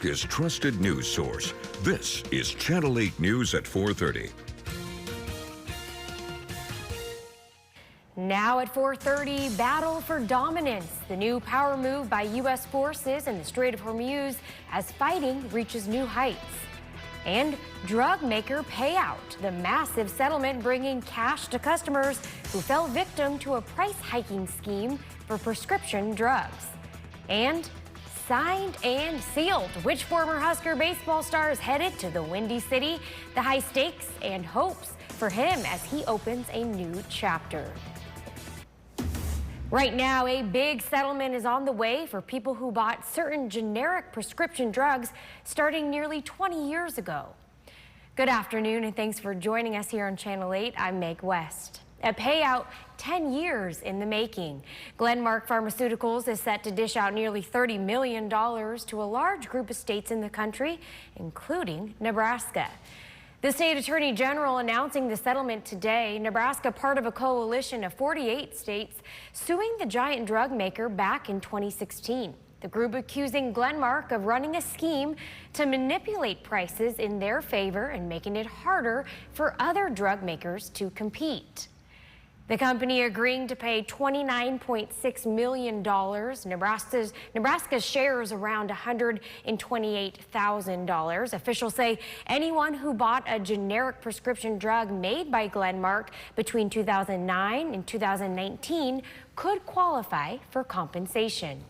His trusted news source. This is Channel 8 News at 4:30. Now at 4:30, battle for dominance. The new power move by U.S. forces in the Strait of Hormuz as fighting reaches new heights. And drug maker payout, the massive settlement bringing cash to customers who fell victim to a price hiking scheme for prescription drugs. And signed and sealed. Which former Husker baseball star is headed to the Windy City? The high stakes and hopes for him as he opens a new chapter. Right now, a big settlement is on the way for people who bought certain generic prescription drugs starting nearly 20 years ago. Good afternoon and thanks for joining us here on Channel 8. I'm Meg West. A payout 10 years in the making. Glenmark Pharmaceuticals is set to dish out nearly $30 million to a large group of states in the country, including Nebraska. The state attorney general announcing the settlement today. Nebraska, part of a coalition of 48 states, suing the giant drug maker back in 2016. The group accusing Glenmark of running a scheme to manipulate prices in their favor and making it harder for other drug makers to compete. The company agreeing to pay $29.6 million. Nebraska's share is around $128,000. Officials say anyone who bought a generic prescription drug made by Glenmark between 2009 and 2019 could qualify for compensation.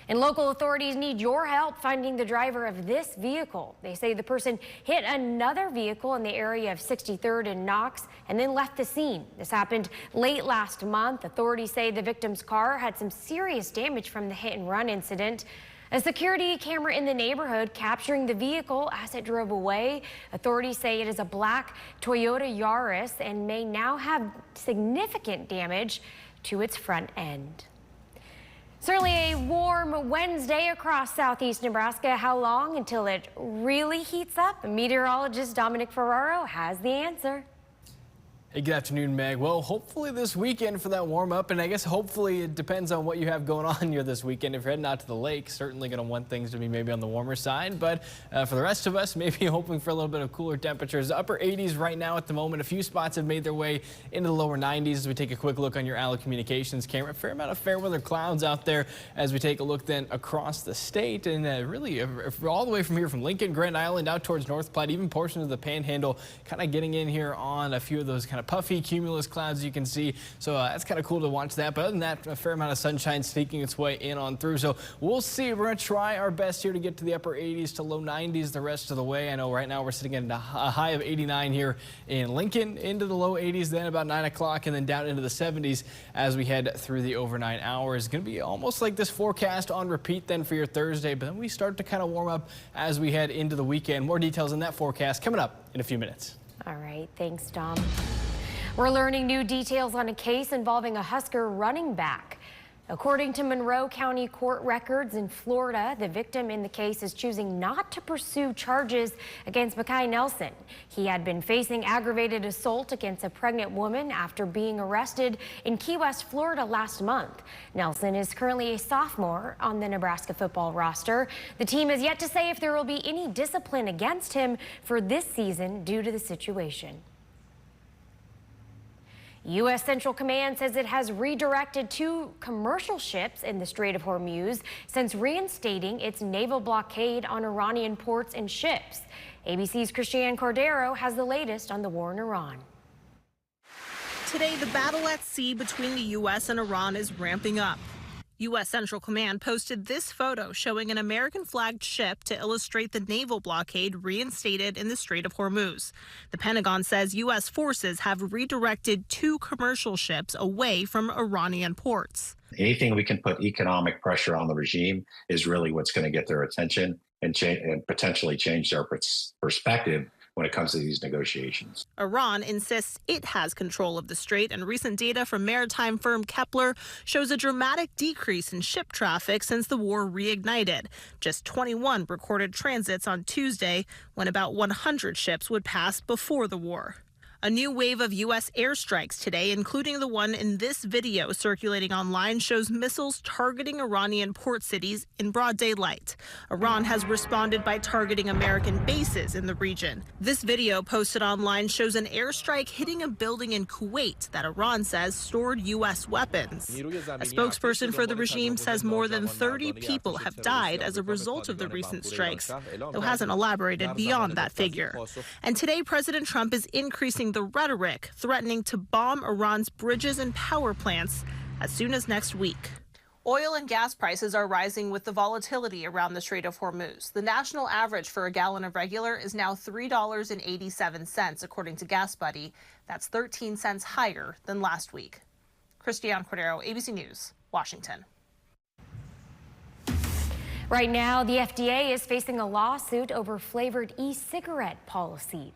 And local authorities need your help finding the driver of this vehicle. They say the person hit another vehicle in the area of 63rd and Knox and then left the scene. This happened late last month. Authorities say the victim's car had some serious damage from the hit and run incident. A security camera in the neighborhood capturing the vehicle as it drove away. Authorities say it is a black Toyota Yaris and may now have significant damage to its front end. Certainly a warm Wednesday across southeast Nebraska. How long until it really heats up? Meteorologist Dominic Ferraro has the answer. Hey, good afternoon, Meg. Well, hopefully this weekend for that warm up, and I guess hopefully it depends on what you have going on here this weekend. If you're heading out to the lake, certainly going to want things to be maybe on the warmer side, but for the rest of us, maybe hoping for a little bit of cooler temperatures. Upper 80s right now at the moment. A few spots have made their way into the lower 90s as we take a quick look on your Allo Communications camera. Fair amount of fair weather clouds out there as we take a look then across the state, and really all the way from here from Lincoln, Grand Island out towards North Platte, even portions of the Panhandle, kind of getting in here on a few of those kind of puffy cumulus clouds you can see. So that's kind of cool to watch that. But other than that, a fair amount of sunshine sneaking its way in on through. So we'll see. We're going to try our best here to get to the upper 80s to low 90s the rest of the way. I know right now we're sitting at a high of 89 here in Lincoln, into the low 80s then about 9 o'clock, and then down into the 70s as we head through the overnight hours. It's going to be almost like this forecast on repeat then for your Thursday, but then we start to kind of warm up as we head into the weekend. More details on that forecast coming up in a few minutes. All right. Thanks, Dom. We're learning new details on a case involving a Husker running back. According to Monroe County court records in Florida, the victim in the case is choosing not to pursue charges against Mekhi Nelson. He had been facing aggravated assault against a pregnant woman after being arrested in Key West, Florida last month. Nelson is currently a sophomore on the Nebraska football roster. The team has yet to say if there will be any discipline against him for this season due to the situation. U.S. Central Command says it has redirected 2 commercial ships in the Strait of Hormuz since reinstating its naval blockade on Iranian ports and ships. ABC's Christiane Cordero has the latest on the war in Iran. Today, the battle at sea between the U.S. and Iran is ramping up. U.S. Central Command posted this photo showing an American-flagged ship to illustrate the naval blockade reinstated in the Strait of Hormuz. The Pentagon says U.S. forces have redirected 2 commercial ships away from Iranian ports. Anything we can put economic pressure on the regime is really what's going to get their attention and potentially change their perspective when it comes to these negotiations. Iran insists it has control of the strait, and recent data from maritime firm Kepler shows a dramatic decrease in ship traffic since the war reignited. Just 21 recorded transits on Tuesday, when about 100 ships would pass before the war. A new wave of U.S. airstrikes today, including the one in this video circulating online, shows missiles targeting Iranian port cities in broad daylight. Iran has responded by targeting American bases in the region. This video posted online shows an airstrike hitting a building in Kuwait that Iran says stored U.S. weapons. A spokesperson for the regime says more than 30 people have died as a result of the recent strikes, though hasn't elaborated beyond that figure. And today, President Trump is increasing the rhetoric, threatening to bomb Iran's bridges and power plants as soon as next week. Oil and gas prices are rising with the volatility around the Strait of Hormuz. The national average for a gallon of regular is now $3.87, according to Gas Buddy. That's 13 cents higher than last week. Christiane Cordero, ABC News, Washington. Right now, the FDA is facing a lawsuit over flavored e-cigarette policy.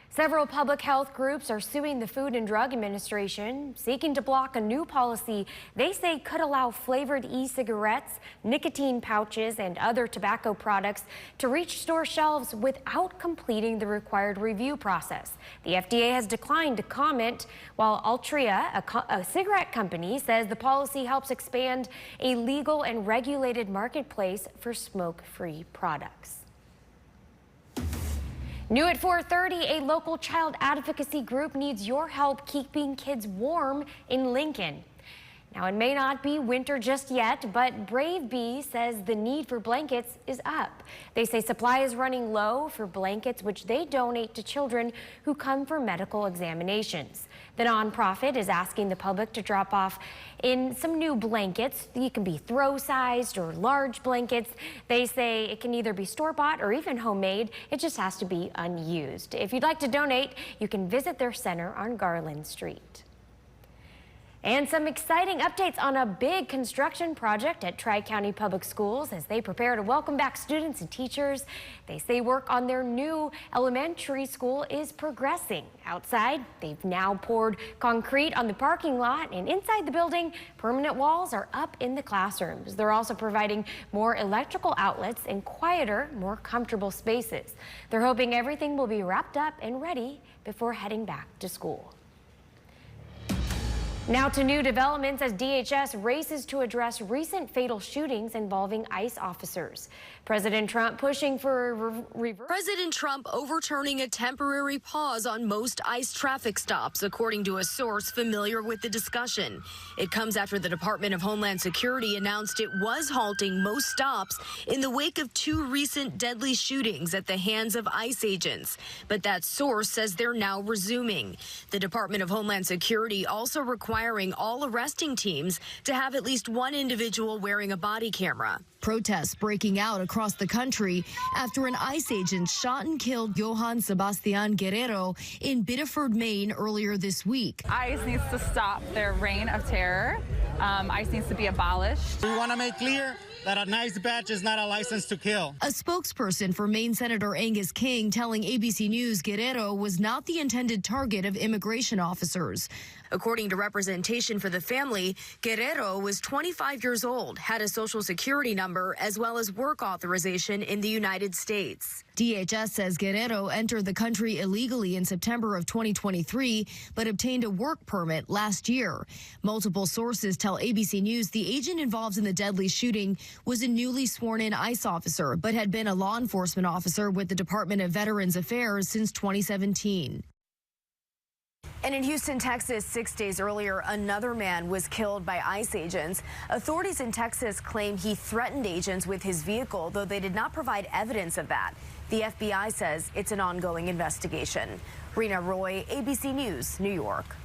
Several public health groups are suing the Food and Drug Administration, seeking to block a new policy they say could allow flavored e-cigarettes, nicotine pouches, and other tobacco products to reach store shelves without completing the required review process. The FDA has declined to comment, while Altria, a cigarette company, says the policy helps expand a legal and regulated marketplace for smoke-free products. New at 4:30, a local child advocacy group needs your help keeping kids warm in Lincoln. Now, it may not be winter just yet, but Brave Bee says the need for blankets is up. They say supply is running low for blankets, which they donate to children who come for medical examinations. The nonprofit is asking the public to drop off in some new blankets. You can be throw-sized or large blankets. They say it can either be store-bought or even homemade. It just has to be unused. If you'd like to donate, you can visit their center on Garland Street. And some exciting updates on a big construction project at Tri-County Public Schools as they prepare to welcome back students and teachers. They say work on their new elementary school is progressing. Outside, they've now poured concrete on the parking lot, and inside the building, permanent walls are up in the classrooms. They're also providing more electrical outlets and quieter, more comfortable spaces. They're hoping everything will be wrapped up and ready before heading back to school. Now to new developments as DHS races to address recent fatal shootings involving ICE officers. President Trump pushing for President Trump overturning a temporary pause on most ICE traffic stops, according to a source familiar with the discussion. It comes after the Department of Homeland Security announced it was halting most stops in the wake of two recent deadly shootings at the hands of ICE agents. But that source says they're now resuming. The Department of Homeland Security also requiring all arresting teams to have at least one individual wearing a body camera. Protests breaking out across the country after an ICE agent shot and killed Johann Sebastian Guerrero in Biddeford, Maine earlier this week. ICE needs to stop their reign of terror. ICE needs to be abolished. We want to make clear that a nice badge is not a license to kill. A spokesperson for Maine Senator Angus King telling ABC News Guerrero was not the intended target of immigration officers. According to representation for the family, Guerrero was 25 years old, had a social security number, as well as work authorization in the United States. DHS says Guerrero entered the country illegally in September of 2023, but obtained a work permit last year. Multiple sources tell ABC News the agent involved in the deadly shooting was a newly sworn-in ICE officer, but had been a law enforcement officer with the Department of Veterans Affairs since 2017. And in Houston, Texas, 6 days earlier, another man was killed by ICE agents. Authorities in Texas claim he threatened agents with his vehicle, though they did not provide evidence of that. The FBI says it's an ongoing investigation. Rena Roy, ABC News, New York.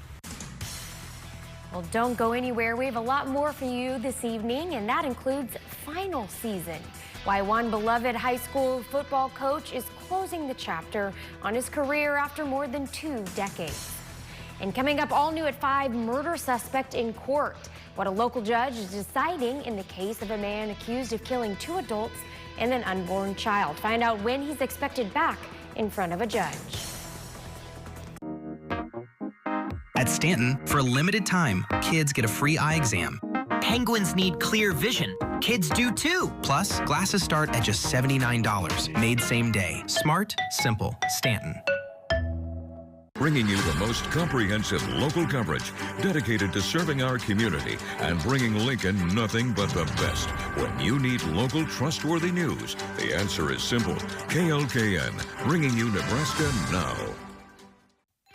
Well, don't go anywhere. We have a lot more for you this evening, and that includes final season. Why one beloved high school football coach is closing the chapter on his career after more than 2 decades. And coming up all new at 5, murder suspect in court. What a local judge is deciding in the case of a man accused of killing 2 adults and an unborn child. Find out when he's expected back in front of a judge. At Stanton, for a limited time, kids get a free eye exam. Penguins need clear vision. Kids do too. Plus, glasses start at just $79, made same day. Smart, simple, Stanton. bringing you the most comprehensive local coverage dedicated to serving our community and bringing Lincoln nothing but the best. When you need local trustworthy news, the answer is simple. KLKN, bringing you Nebraska now.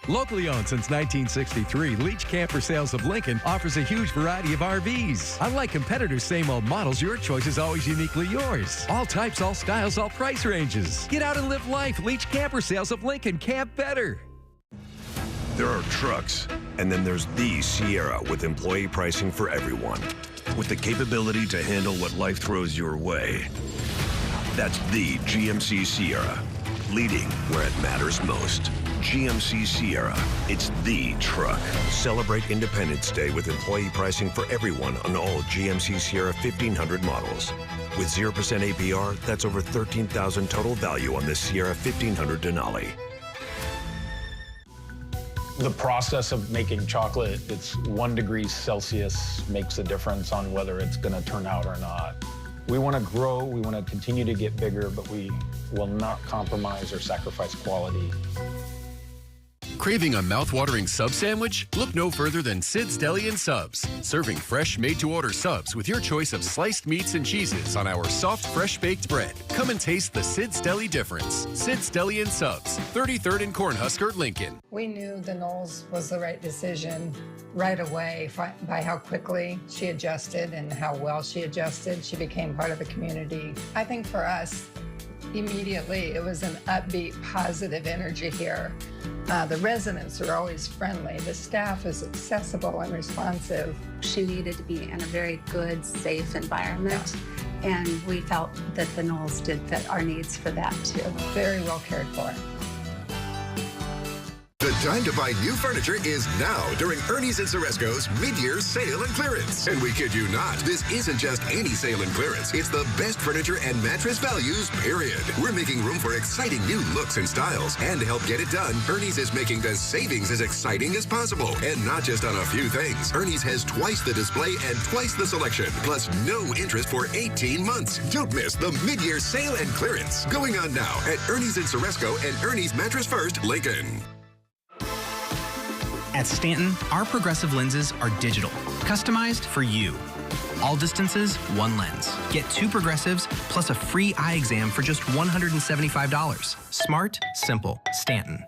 Locally owned since 1963, Leach Camper Sales of Lincoln offers a huge variety of RVs. Unlike competitors' same old models, your choice is always uniquely yours. All types, all styles, all price ranges. Get out and live life. Leach Camper Sales of Lincoln. Camp better. There are trucks, and then there's the Sierra with employee pricing for everyone. With the capability to handle what life throws your way. That's the GMC Sierra, leading where it matters most. GMC Sierra, it's the truck. Celebrate Independence Day with employee pricing for everyone on all GMC Sierra 1500 models. With 0% APR, that's over $13,000 total value on this Sierra 1500 Denali. The process of making chocolate, it's 1 degree Celsius makes a difference on whether it's going to turn out or not. We want to grow, we want to continue to get bigger, but we will not compromise or sacrifice quality. Craving a mouth-watering sub sandwich? Look no further than Sid's Deli and Subs, serving fresh, made-to-order subs with your choice of sliced meats and cheeses on our soft, fresh-baked bread. Come and taste the Sid's Deli difference. Sid's Deli and Subs, 33rd and Cornhusker, Lincoln. We knew the Knowles was the right decision right away by how quickly she adjusted and how well she adjusted. She became part of the community. I think for us, immediately, it was an upbeat, positive energy here. The residents are always friendly. The staff is accessible and responsive. She needed to be in a very good, safe environment, and we felt that the Knowles did fit our needs for that too. Very well cared for. The time to buy new furniture is now during Ernie's and Ceresco's mid-year sale and clearance. And we kid you not, this isn't just any sale and clearance. It's the best furniture and mattress values, period. We're making room for exciting new looks and styles. And to help get it done, Ernie's is making the savings as exciting as possible. And not just on a few things. Ernie's has twice the display and twice the selection, plus no interest for 18 months. Don't miss the mid-year sale and clearance. Going on now at Ernie's and Ceresco and Ernie's Mattress First, Lincoln. At Stanton, our progressive lenses are digital, customized for you. All distances, one lens. Get 2 progressives plus a free eye exam for just $175. Smart, simple, Stanton.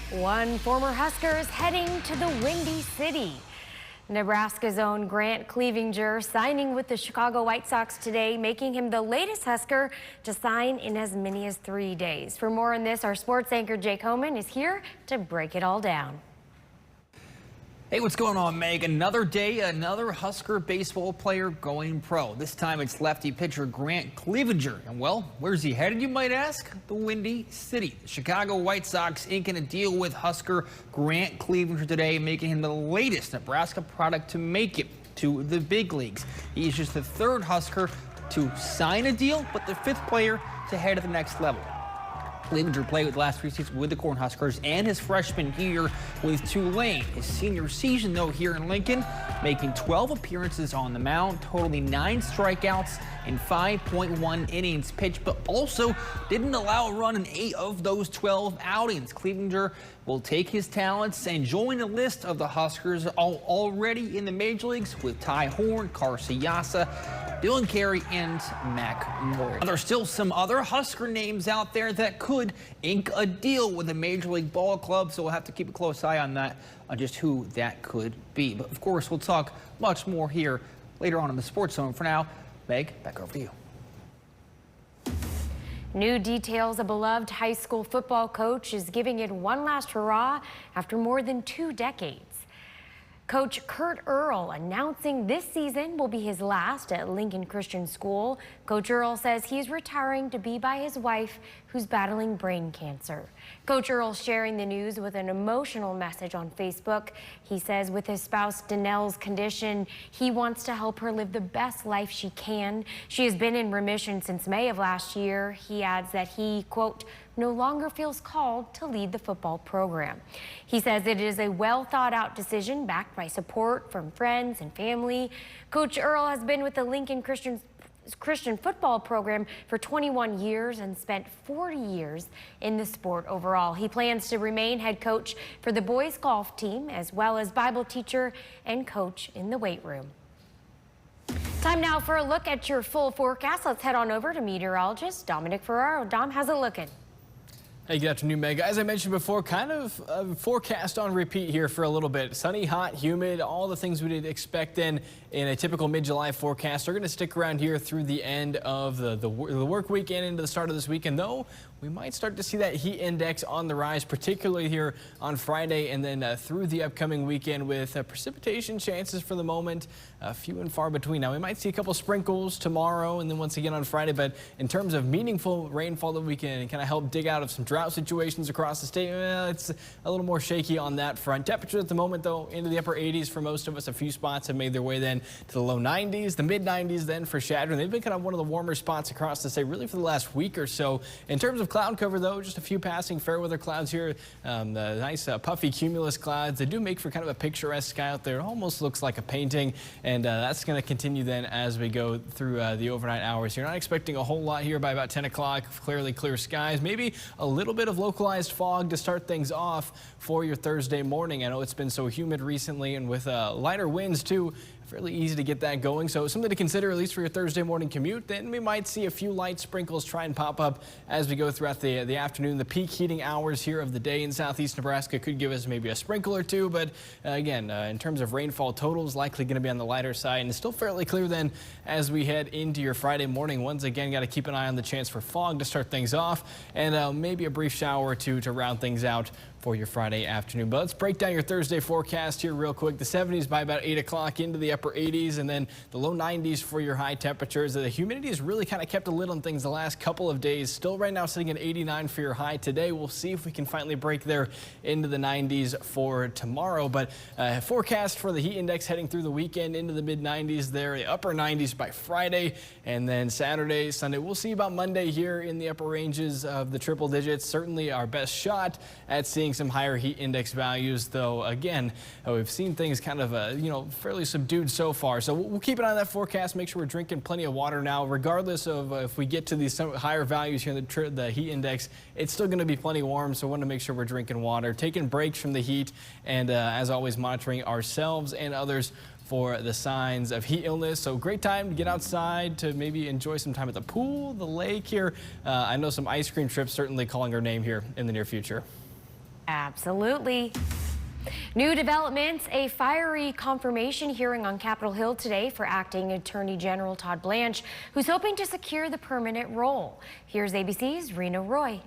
One former Husker is heading to the Windy City. Nebraska's own Grant Clevenger signing with the Chicago White Sox today, making him the latest Husker to sign in as many as 3 days. For more on this, our sports anchor Jake Homan is here to break it all down. Hey, what's going on, Meg? Another day, another Husker baseball player going pro. This time it's lefty pitcher Grant Clevenger. And well, where's he headed, you might ask? The Windy City. The Chicago White Sox inking a deal with Husker Grant Clevenger today, making him the latest Nebraska product to make it to the big leagues. He's just the 3rd Husker to sign a deal, but the 5th player to head to the next level. Clevenger played with the last 3 seasons with the Cornhuskers and his freshman year with Tulane. His senior season, though, here in Lincoln, making 12 appearances on the mound, totaling 9 strikeouts in 5.1 innings pitched, but also didn't allow a run in 8 of those 12 outings. Clevenger will take his talents and join a list of the Huskers already in the major leagues with Ty Horn, Carson Yassa, Dylan Carey, and Mac Moore. There's still some other Husker names out there that could ink a deal with a Major League Ball club, so we'll have to keep a close eye on that, on just who that could be. But of course, we'll talk much more here later on in the Sports Zone. For now, Meg, back over to you. New details: a beloved high school football coach is giving it one last hurrah after more than 2 decades. Coach Kurt Earl announcing this season will be his last at Lincoln Christian School. Coach Earl says he's retiring to be by his wife, who's battling brain cancer. Coach Earl sharing the news with an emotional message on Facebook. He says with his spouse Danelle's condition, he wants to help her live the best life she can. She has been in remission since May of last year. He adds that he, quote, no longer feels called to lead the football program. He says it is a well thought out decision backed by support from friends and family. Coach Earl has been with the Lincoln Christian Christian football program for 21 years and spent 40 years in the sport overall. He plans to remain head coach for the boys golf team, as well as Bible teacher and coach in the weight room. Time now for a look at your full forecast. Let's head on over to meteorologist Dominic Ferraro. Dom, how's it looking? Hey, good afternoon, Meg. As I mentioned before, kind of a forecast on repeat here for a little bit. Sunny, hot, humid, all the things we'd expect in a typical mid-July forecast are going to stick around here through the end of the work weekend into the start of this weekend, though we might start to see that heat index on the rise, particularly here on Friday and then through the upcoming weekend with precipitation chances for the moment few and far between. Now, we might see a couple sprinkles tomorrow and then once again on Friday, but in terms of meaningful rainfall that we can kind of help dig out of some drought situations across the state, it's a little more shaky on that front. Temperatures at the moment, though, into the upper 80s for most of us. A few spots have made their way then to the low 90s, the mid 90s then for Chadron. They've been kind of one of the warmer spots across the state really for the last week or so. In terms of cloud cover, though, just a few passing fair weather clouds here. The nice puffy cumulus clouds. They do make for kind of a picturesque sky out there. It almost looks like a painting, and that's going to continue then as we go through the overnight hours. You're not expecting a whole lot here by about 10 o'clock. Clearly clear skies. Maybe a little bit of localized fog to start things off for your Thursday morning. I know it's been so humid recently, and with lighter winds too, fairly easy to get that going. So something to consider at least for your Thursday morning commute. Then we might see a few light sprinkles try and pop up as we go throughout the afternoon. The peak heating hours here of the day in southeast Nebraska could give us maybe a sprinkle or two. But again, in terms of rainfall totals, likely going to be on the lighter side, and still fairly clear then as we head into your Friday morning. Once again, got to keep an eye on the chance for fog to start things off, and maybe a brief shower or two to round things out for your Friday afternoon. But let's break down your Thursday forecast here real quick. The 70s by about 8 o'clock, into the upper 80s, and then the low 90s for your high temperatures. The humidity has really kind of kept a lid on things the last couple of days. Still right now sitting at 89 for your high today. We'll see if we can finally break there into the 90s for tomorrow. But forecast for the heat index heading through the weekend into the mid 90s there, the upper 90s by Friday, and then Saturday, Sunday. We'll see about Monday here in the upper ranges of the triple digits. Certainly our best shot at seeing some higher heat index values, though again we've seen things kind of fairly subdued so far. So we'll keep an eye on that forecast. Make sure we're drinking plenty of water now, regardless of if we get to these higher values here in the heat index. It's still going to be plenty warm, so we want to make sure we're drinking water, taking breaks from the heat, and as always monitoring ourselves and others for the signs of heat illness. So great time to get outside to maybe enjoy some time at the pool, the lake here. I know some ice cream trips certainly calling our name here in the near future. Absolutely. New developments, a fiery confirmation hearing on Capitol Hill today for Acting Attorney General Todd Blanche, who's hoping to secure the permanent role. Here's ABC's Rena Roy.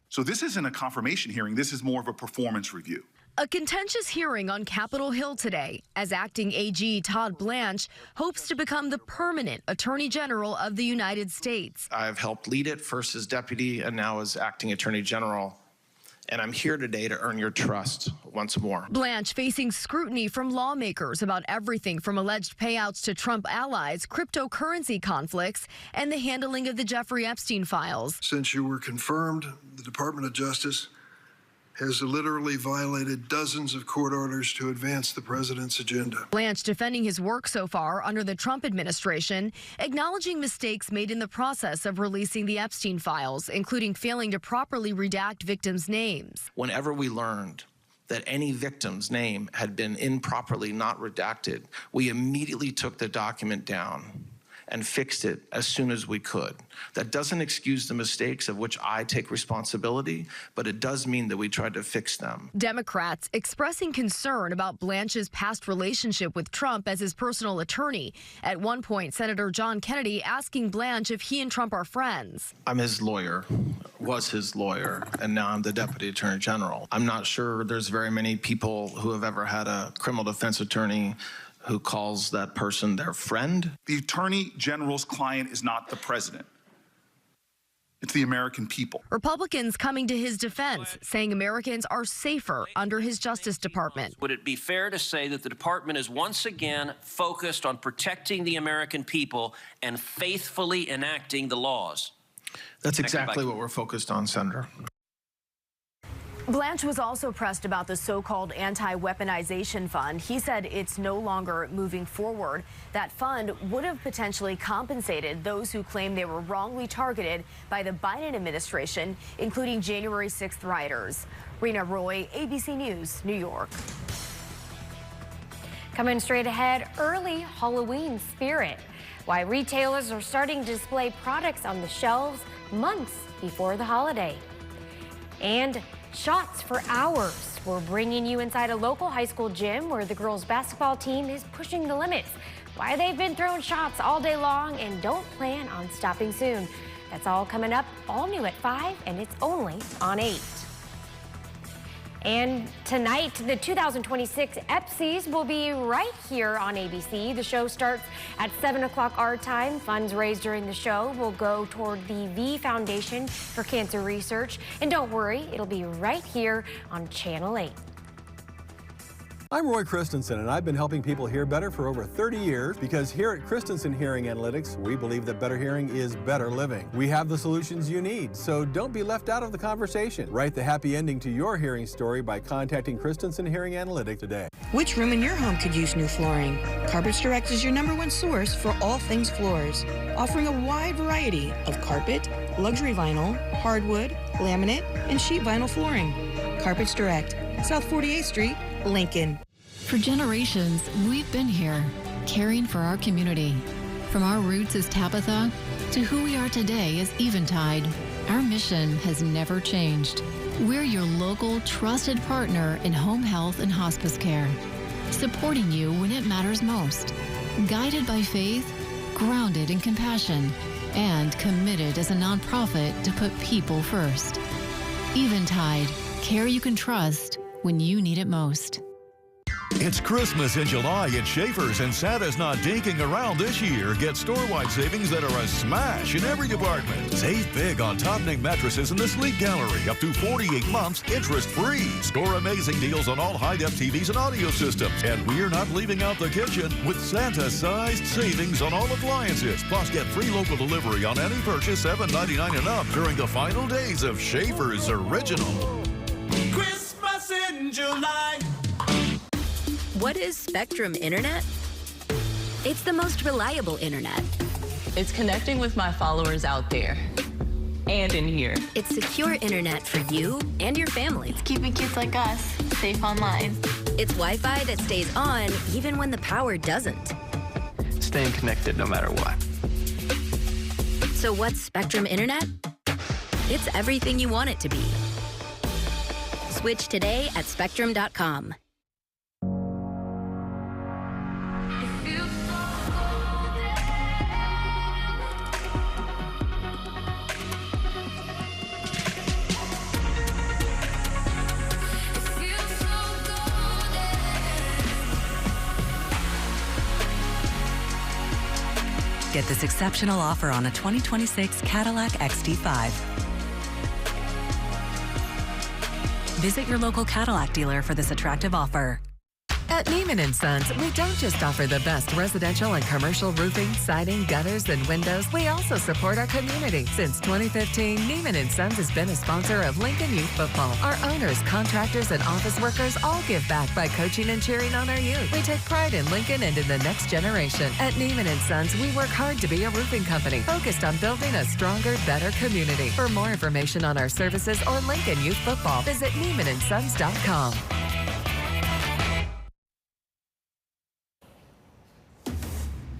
So this isn't a confirmation hearing. This is more of a performance review. A contentious hearing on Capitol Hill today as Acting AG Todd Blanche hopes to become the permanent Attorney General of the United States. I've helped lead it, first as deputy and now as Acting Attorney General. And I'm here today to earn your trust once more. Blanche facing scrutiny from lawmakers about everything from alleged payouts to Trump allies, cryptocurrency conflicts, and the handling of the Jeffrey Epstein files. Since you were confirmed, the Department of Justice has literally violated dozens of court orders to advance the president's agenda. Blanche defending his work so far under the Trump administration, acknowledging mistakes made in the process of releasing the Epstein files, including failing to properly redact victims' names. Whenever we learned that any victim's name had been improperly not redacted, we immediately took the document down and fixed it as soon as we could. That doesn't excuse the mistakes of which I take responsibility, but it does mean that we tried to fix them. Democrats expressing concern about Blanche's past relationship with Trump as his personal attorney. At one point, Senator John Kennedy asking Blanche if he and Trump are friends. I'm his lawyer, was his lawyer, and now I'm the Deputy Attorney General. I'm not sure there's very many people who have ever had a criminal defense attorney who calls that person their friend. The Attorney General's client is not the president. It's the American people. Republicans coming to his defense, saying Americans are safer under his Justice Department. Would it be fair to say that the department is once again focused on protecting the American people and faithfully enacting the laws? That's exactly what we're focused on, Senator. Blanche was also pressed about the so-called anti-weaponization fund. He said it's no longer moving forward. That fund would have potentially compensated those who claim they were wrongly targeted by the Biden administration, including January 6th rioters. Rena Roy, ABC News, New York. Coming straight ahead, early Halloween spirit. Why retailers are starting to display products on the shelves months before the holiday. And shots for hours. We're bringing you inside a local high school gym where the girls' basketball team is pushing the limits. Why they've been throwing shots all day long and don't plan on stopping soon. That's all coming up, all new at 5, and it's only on 8. And tonight, the 2026 EPSIs will be right here on ABC. The show starts at 7 o'clock our time. Funds raised during the show will go toward the V Foundation for Cancer Research. And don't worry, it'll be right here on Channel 8. I'm Roy Christensen, and I've been helping people hear better for over 30 years because here at Christensen Hearing Analytics, we believe that better hearing is better living. We have the solutions you need, so don't be left out of the conversation. Write the happy ending to your hearing story by contacting Christensen Hearing Analytics today. Which room in your home could use new flooring? Carpets Direct is your #1 source for all things floors, offering a wide variety of carpet, luxury vinyl, hardwood, laminate, and sheet vinyl flooring. Carpets Direct, South 48th Street, Lincoln. For generations, we've been here, caring for our community. From our roots as Tabitha to who we are today as Eventide, our mission has never changed. We're your local, trusted partner in home health and hospice care, supporting you when it matters most. Guided by faith, grounded in compassion, and committed as a nonprofit to put people first. Eventide, care you can trust when you need it most. It's Christmas in July at Schaefer's, and Santa's not dinking around this year. Get store-wide savings that are a smash in every department. Save big on top-name mattresses in the Sleep Gallery, up to 48 months interest-free. Score amazing deals on all high-def TVs and audio systems. And we're not leaving out the kitchen with Santa-sized savings on all appliances. Plus, get free local delivery on any purchase $7.99 and up during the final days of Schaefer's Original. Christmas in July. What is Spectrum Internet? It's the most reliable internet. It's connecting with my followers out there and in here. It's secure internet for you and your family. It's keeping kids like us safe online. It's Wi-Fi that stays on even when the power doesn't. Staying connected no matter what. So what's Spectrum Internet? It's everything you want it to be. Switch today at spectrum.com. Get this exceptional offer on a 2026 Cadillac XT5. Visit your local Cadillac dealer for this attractive offer. At Neiman & Sons, we don't just offer the best residential and commercial roofing, siding, gutters, and windows. We also support our community. Since 2015, Neiman & Sons has been a sponsor of Lincoln Youth Football. Our owners, contractors, and office workers all give back by coaching and cheering on our youth. We take pride in Lincoln and in the next generation. At Neiman & Sons, we work hard to be a roofing company focused on building a stronger, better community. For more information on our services or Lincoln Youth Football, visit NeimanandSons.com.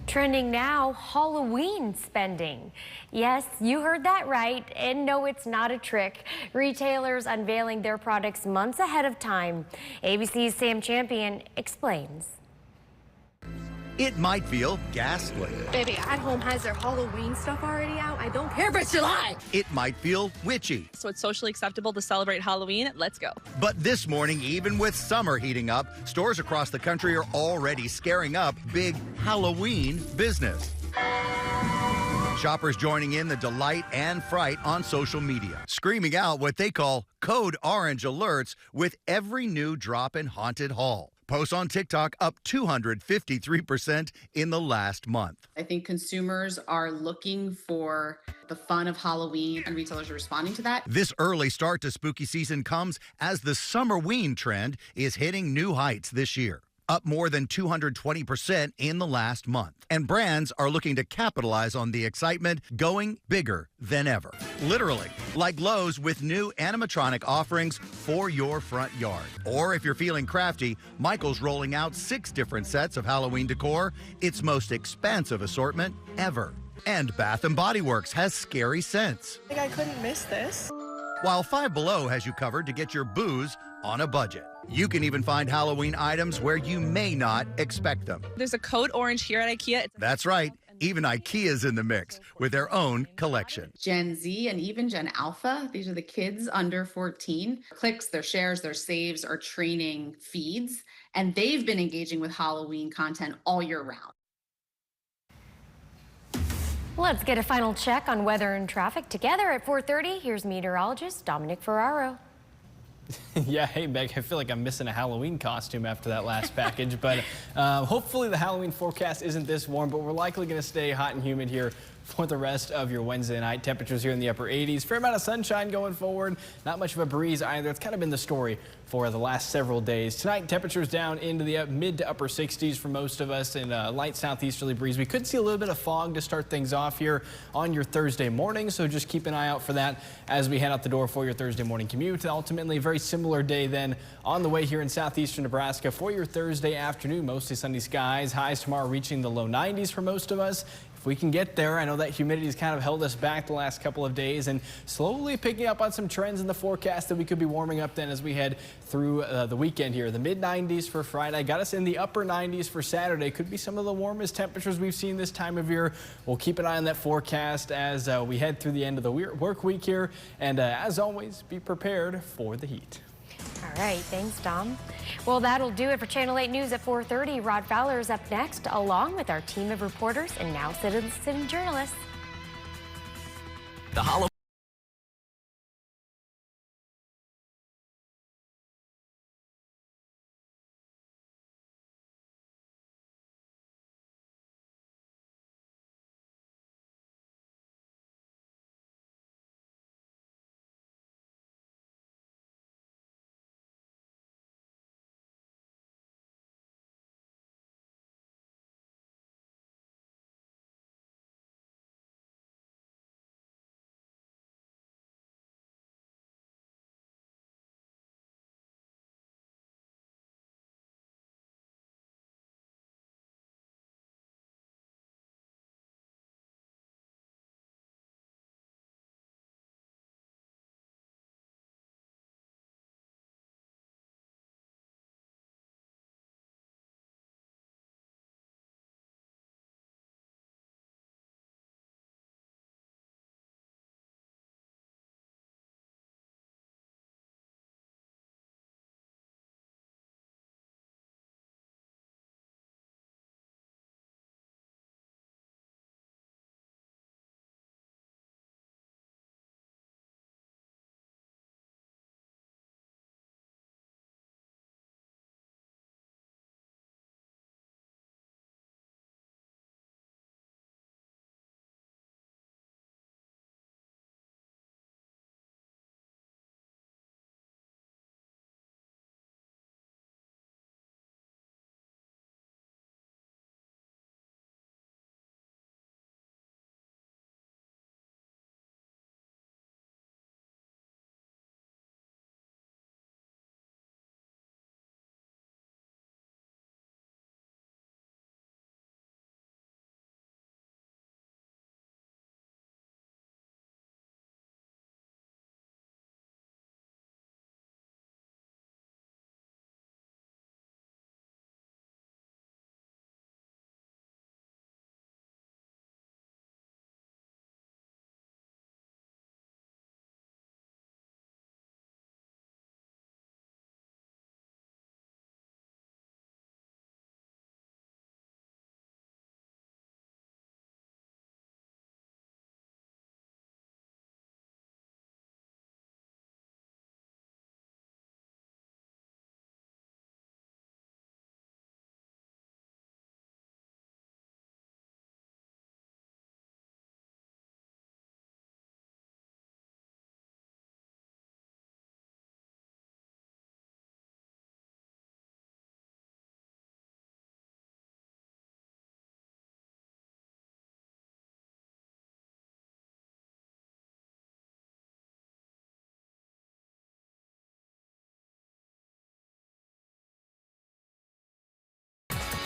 Trending now, Halloween spending. Yes, you heard that right, and no, it's not a trick. Retailers unveiling their products months ahead of time. ABC's Sam Champion explains. It might feel ghastly. Baby at home has their Halloween stuff already out. I don't care if it's July. It might feel witchy. So it's socially acceptable to celebrate Halloween? Let's go. But this morning, even with summer heating up, stores across the country are already scaring up big Halloween business. Shoppers joining in the delight and fright on social media, screaming out what they call Code Orange alerts with every new drop in Haunted Hall. Posts on TikTok up 253% in the last month. I think consumers are looking for the fun of Halloween, and retailers are responding to that. This early start to spooky season comes as the Summerween trend is hitting new heights this year, up more than 220% in the last month. And brands are looking to capitalize on the excitement, going bigger than ever. Literally, like Lowe's with new animatronic offerings for your front yard. Or if you're feeling crafty, Michael's rolling out 6 different sets of Halloween decor, its most expansive assortment ever. And Bath & Body Works has scary scents. I think I couldn't miss this. While Five Below has you covered to get your booze on a budget. You can even find Halloween items where you may not expect them. There's a code orange here at IKEA. That's right. Even IKEA's in the mix with their own collection. Gen Z and even Gen Alpha, these are the kids under 14. Clicks, their shares, their saves are training feeds, and they've been engaging with Halloween content all year round. Let's get a final check on weather and traffic together at 4:30. Here's meteorologist Dominic Ferraro. Yeah, hey, Meg, I feel like I'm missing a Halloween costume after that last package, but hopefully the Halloween forecast isn't this warm, but we're likely going to stay hot and humid here for the rest of your Wednesday night. Temperatures here in the upper 80s. Fair amount of sunshine going forward. Not much of a breeze either. It's kind of been the story for the last several days. Tonight, temperatures down into the mid to upper 60s for most of us, and a light southeasterly breeze. We could see a little bit of fog to start things off here on your Thursday morning, so just keep an eye out for that as we head out the door for your Thursday morning commute. Ultimately, a very similar day then on the way here in southeastern Nebraska for your Thursday afternoon. Mostly sunny skies. Highs tomorrow reaching the low 90s for most of us. If we can get there, I know that humidity has kind of held us back the last couple of days, and slowly picking up on some trends in the forecast that we could be warming up then as we head through the weekend here. The mid 90s for Friday got us in the upper 90s for Saturday. Could be some of the warmest temperatures we've seen this time of year. We'll keep an eye on that forecast as we head through the end of the work week here, and as always, be prepared for the heat. All right, thanks, Dom. Well, that'll do it for Channel 8 News at 4:30. Rod Fowler is up next, along with our team of reporters and now citizen journalists. The Halloween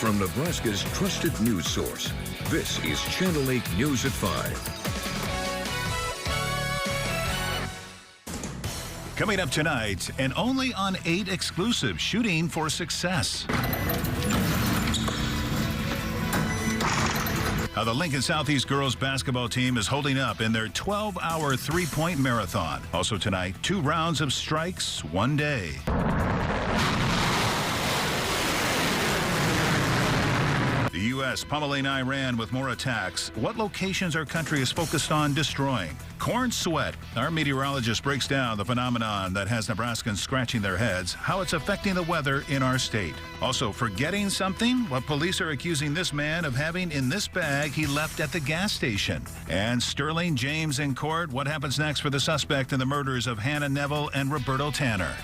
from Nebraska's trusted news source. This is Channel 8 News at 5. Coming up tonight, an only on 8 exclusive, shooting for success. How the Lincoln Southeast girls basketball team is holding up in their 12-hour three-point marathon. Also tonight, 2 rounds of strikes, 1 day. The U.S. pummeling Iran with more attacks. What locations our country is focused on destroying? Corn sweat. Our meteorologist breaks down the phenomenon that has Nebraskans scratching their heads, how it's affecting the weather in our state. Also, forgetting something? What police are accusing this man of having in this bag he left at the gas station. And Sterling James in court. What happens next for the suspect in the murders of Hannah Neville and Roberto Tanner?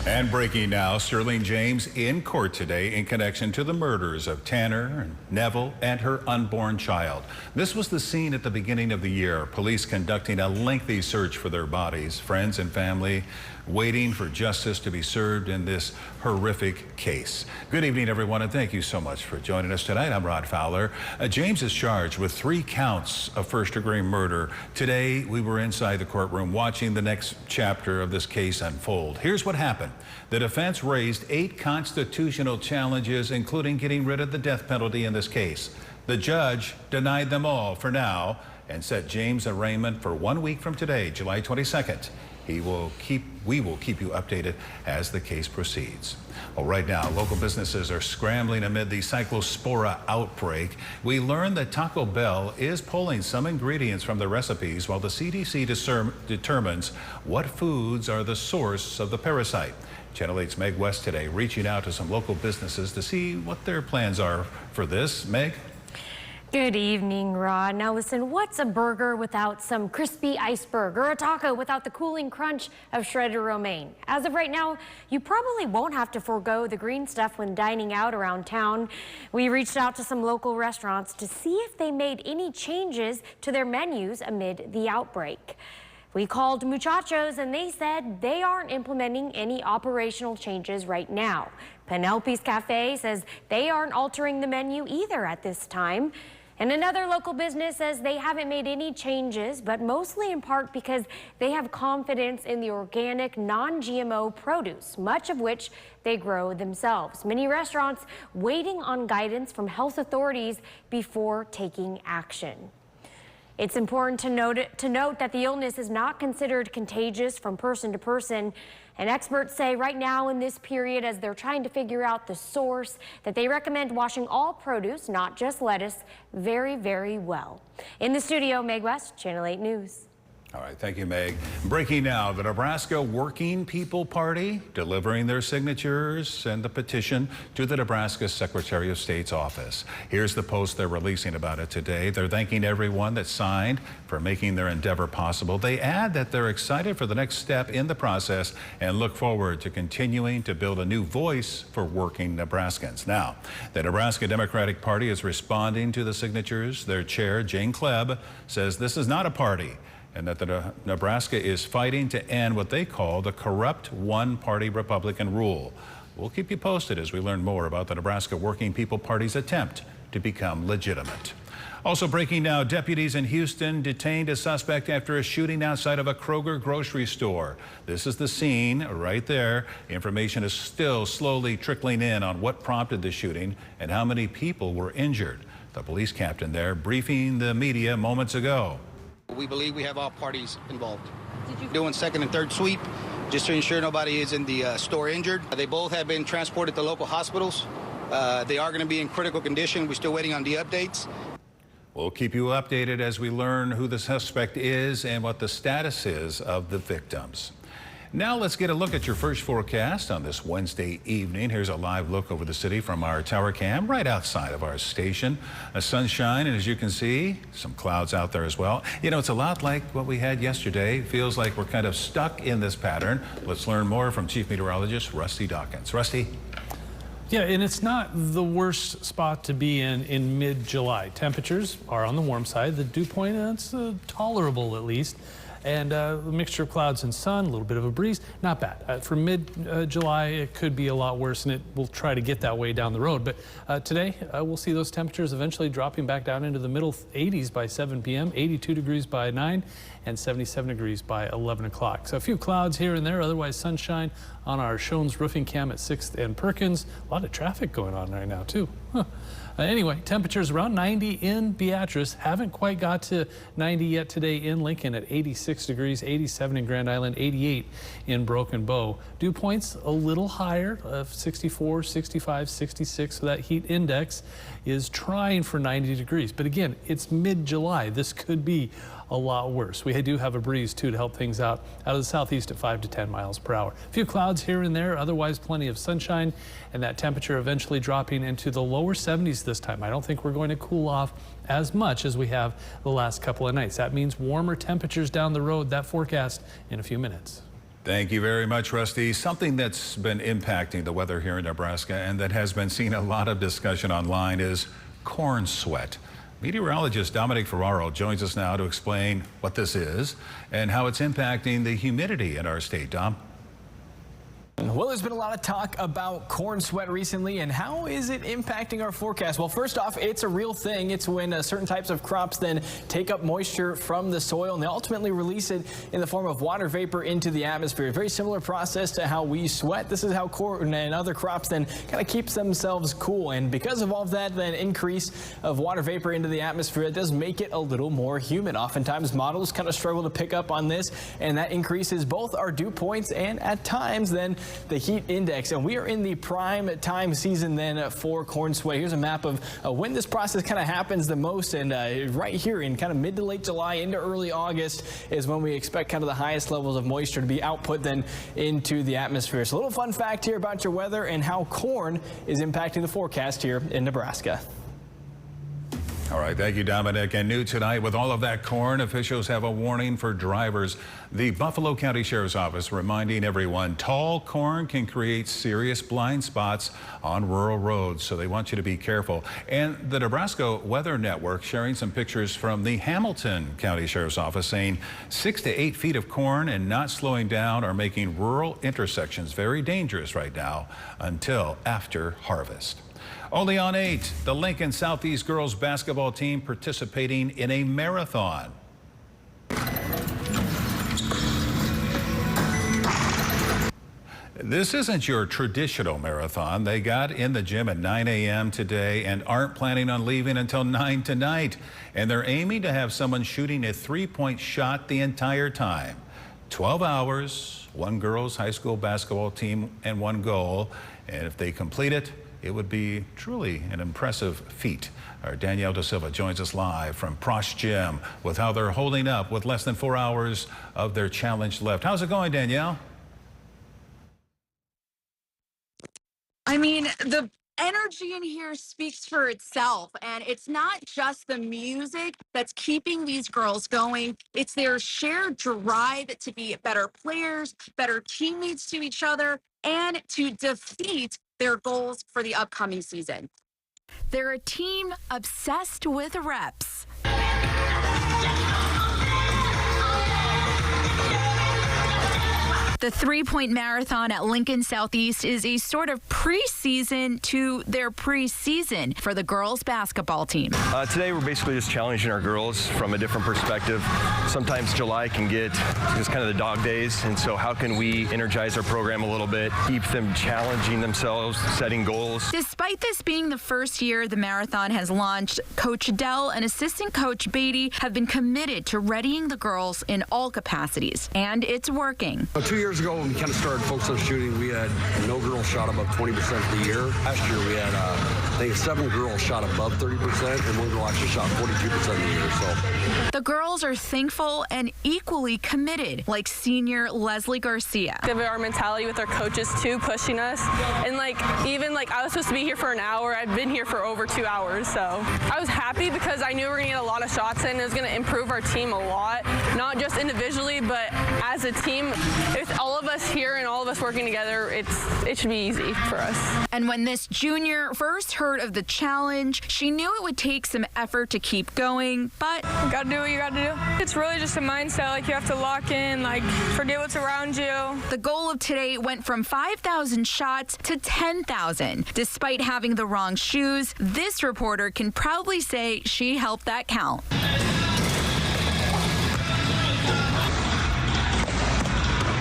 And breaking now, Sterling James in court today in connection to the murders of Tanner and Neville and her unborn child. This was the scene at the beginning of the year. Police conducting a lengthy search for their bodies. Friends and family waiting for justice to be served in this horrific case. Good evening, everyone, and thank you so much for joining us tonight. I'm Rod Fowler. James is charged with 3 counts of first-degree murder. Today, we were inside the courtroom watching the next chapter of this case unfold. Here's what happened. The defense raised 8 constitutional challenges, including getting rid of the death penalty in this case. The judge denied them all for now and set James arraignment for 1 week from today, July 22nd. We will keep you updated as the case proceeds. Well, right now, local businesses are scrambling amid the cyclospora outbreak. We learned that Taco Bell is pulling some ingredients from the recipes while the CDC determines what foods are the source of the parasite. Channel 8's Meg West today reaching out to some local businesses to see what their plans are for this. Meg? Good evening, Rod. Now listen, what's a burger without some crispy iceberg, or a taco without the cooling crunch of shredded romaine? As of right now, you probably won't have to forego the green stuff when dining out around town. We reached out to some local restaurants to see if they made any changes to their menus amid the outbreak. We called Muchachos and they said they aren't implementing any operational changes right now. Penelope's Cafe says they aren't altering the menu either at this time. And another local business says they haven't made any changes, but mostly in part because they have confidence in the organic, non-GMO produce, much of which they grow themselves. Many restaurants waiting on guidance from health authorities before taking action. It's important to note that the illness is not considered contagious from person to person. And experts say right now in this period, as they're trying to figure out the source, that they recommend washing all produce, not just lettuce, very, very well. In the studio, Meg West, Channel 8 News. All right, thank you, Meg. Breaking now, the Nebraska Working People Party delivering their signatures and the petition to the Nebraska Secretary of State's office. Here's the post they're releasing about it today. They're thanking everyone that signed for making their endeavor possible. They add that they're excited for the next step in the process and look forward to continuing to build a new voice for working Nebraskans. Now, the Nebraska Democratic Party is responding to the signatures. Their chair, Jane Klebb, says this is not a party, and that the Nebraska is fighting to end what they call the corrupt one-party Republican rule. We'll keep you posted as we learn more about the Nebraska Working People Party's attempt to become legitimate. Also breaking now, deputies in Houston detained a suspect after a shooting outside of a Kroger grocery store. This is the scene right there. Information is still slowly trickling in on what prompted the shooting and how many people were injured. The police captain there briefing the media moments ago. We believe we have all parties involved. Doing second and third sweep just to ensure nobody is in the store injured. They both have been transported to local hospitals. They are going to be in critical condition. We're still waiting on the updates. We'll keep you updated as we learn who the suspect is and what the status is of the victims. Now let's get a look at your first forecast on this Wednesday evening. Here's a live look over the city from our tower cam right outside of our station. A sunshine, and as you can see, some clouds out there as well. You know, it's a lot like what we had yesterday. Feels like we're kind of stuck in this pattern. Let's learn more from Chief Meteorologist Rusty Dawkins. Rusty? Yeah, and it's not the worst spot to be in mid-July. Temperatures are on the warm side. The dew point, that's tolerable at least. and a mixture of clouds and sun, a little bit of a breeze. Not bad. For mid-July, it could be a lot worse, and it will try to get that way down the road. But today, we'll see those temperatures eventually dropping back down into the middle 80s by 7 p.m., 82 degrees by 9, and 77 degrees by 11 o'clock. So a few clouds here and there, otherwise sunshine on our Shones roofing cam at 6th and Perkins. A lot of traffic going on right now, too. Anyway, temperatures around 90 in Beatrice. Haven't quite got to 90 yet today in Lincoln at 86 degrees, 87 in Grand Island, 88 in Broken Bow. Dew points a little higher, 64, 65, 66. So that heat index is trying for 90 degrees. But again, it's mid-July. This could be a lot worse. We do have a breeze too to help things out of the southeast at 5 to 10 miles per hour. A few clouds here and there, otherwise plenty of sunshine, and that temperature eventually dropping into the lower 70s this time. I don't think we're going to cool off as much as we have the last couple of nights. That means warmer temperatures down the road. That forecast in a few minutes. Thank you very much, Rusty. Something that's been impacting the weather here in Nebraska and that has been seeing a lot of discussion online is corn sweat. Meteorologist Dominic Ferraro joins us now to explain what this is and how it's impacting the humidity in our state. Dom? Well, there's been a lot of talk about corn sweat recently, and how is it impacting our forecast? Well, first off, it's a real thing. It's when certain types of crops then take up moisture from the soil, and they ultimately release it in the form of water vapor into the atmosphere. Very similar process to how we sweat. This is how corn and other crops then kind of keeps themselves cool, and because of all of that, then increase of water vapor into the atmosphere, it does make it a little more humid. Oftentimes, models kind of struggle to pick up on this, and that increases both our dew points and at times then the heat index. And we are in the prime time season then for corn sweat. Here's a map of when this process kind of happens the most, and right here in kind of mid to late July into early August is when we expect kind of the highest levels of moisture to be output then into the atmosphere. So a little fun fact here about your weather and how corn is impacting the forecast here in Nebraska. All right, thank you, Dominic. And new tonight, with all of that corn, officials have a warning for drivers. The Buffalo County Sheriff's Office reminding everyone tall corn can create serious blind spots on rural roads, so they want you to be careful. And the Nebraska Weather Network sharing some pictures from the Hamilton County Sheriff's Office saying 6 to 8 feet of corn and not slowing down are making rural intersections very dangerous right now until after harvest. Only on 8, the Lincoln Southeast girls basketball team participating in a marathon. This isn't your traditional marathon. They got in the gym at 9 a.m. today and aren't planning on leaving until 9 tonight. And they're aiming to have someone shooting a three-point shot the entire time. 12 hours, one girls high school basketball team and one goal. And if they complete it, it would be truly an impressive feat. Our Danielle Da Silva joins us live from Prosh Gym with how they're holding up with less than 4 hours of their challenge left. How's it going, Danielle? I mean, the energy in here speaks for itself, and it's not just the music that's keeping these girls going. It's their shared drive to be better players, better teammates to each other, and to defeat their goals for the upcoming season. They're a team obsessed with reps. The three-point marathon at Lincoln Southeast is a sort of preseason to their preseason for the girls basketball team. Today we're basically just challenging our girls from a different perspective. Sometimes July can get just kind of the dog days, and so how can we energize our program a little bit, keep them challenging themselves, setting goals. Despite this being the first year the marathon has launched, Coach Dell and assistant coach Beatty have been committed to readying the girls in all capacities, and it's working. 2 years ago, when we kind of started focusing on shooting, we had no girl shot above 20% of the year. Last year, we had, I think, 7 girls shot above 30%, and 1 girl actually shot 42% of the year. So the girls are thankful and equally committed, like senior Leslie Garcia. They have our mentality with our coaches too, pushing us, and even I was supposed to be here for an hour. I've been here for over 2 hours, so I was happy because I knew we were going to get a lot of shots in. It was going to improve our team a lot, not just individually, but as a team. With all of us here and all of us working together, it should be easy for us. And when this junior first heard heard of the challenge. She knew it would take some effort to keep going, but you gotta do what you gotta do. It's really just a mindset, like you have to lock in, like forget what's around you. The goal of today went from 5,000 shots to 10,000. Despite having the wrong shoes, this reporter can proudly say she helped that count.